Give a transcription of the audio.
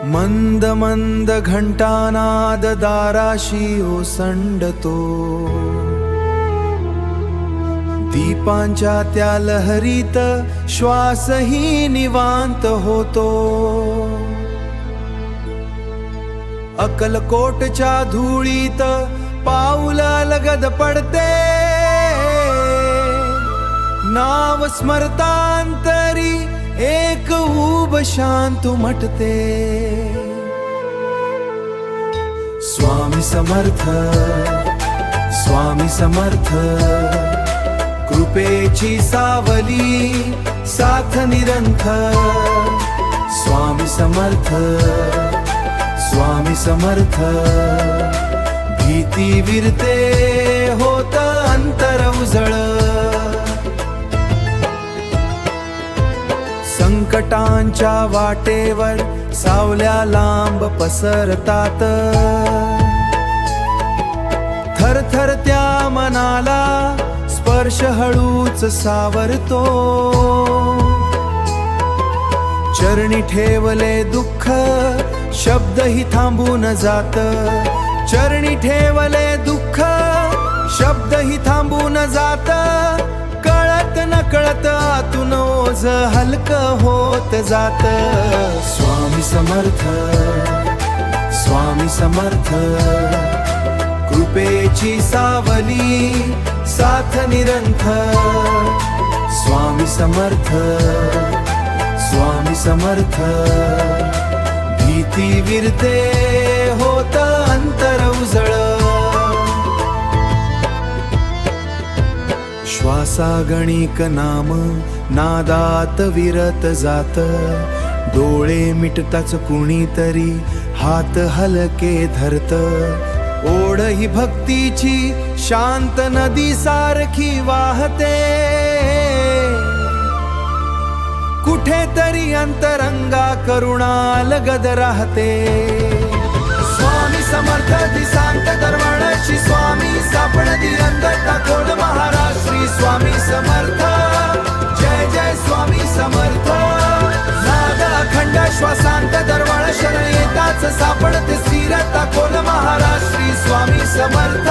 मंद मंद घंटानाद दाराशी ओसंडतो, दीपांच्या त्या लहरीत श्वासही निवांत होतो. अक्कलकोटच्या धुळीत पाऊल अलगद पडते, नाव स्मरतांतरी एक ऊब शांत उमटते. स्वामी समर्थ, स्वामी समर्थ, कृपेची सावली साथ निरंतर. स्वामी समर्थ, स्वामी समर्थ, भीती विरते होत अंतर उजळ. संकटांच्या वाटेवर सावल्या लांब पसरतात, थरथर त्या मनाला स्पर्श हळूच सावरतो. चरणी ठेवले दुःख शब्दही थांबून जात, चरणी ठेवले दुःख शब्दही थांबून जात. कळत नकळत आतून ओझ हलक होत जात. स्वामी समर्थ, स्वामी समर्थ, कृपेची सावली साथ निरंतर. स्वामी समर्थ, स्वामी समर्थ, भीती विरते होत अंतर उजळ. श्वासागणिक नाम नादात विरत जात, डोळे मिटताच कुणीतरी हात हलके धरत. ओढ ही भक्तीची शांत नदी सारखी वाहते, कुठेतरी अंतरंगा करुणा अलगद राहते. स्वामी समर्थ दिसांत दरवळशी स्वामी सापडती अंधता खोल महाराज श्री स्वामी समर्थ. जय जय स्वामी समर्थ. नाद अखंड श्वासांत दरवळ शरण येताच सापडते स्थिरता खोल महाराज श्री स्वामी समर्थ.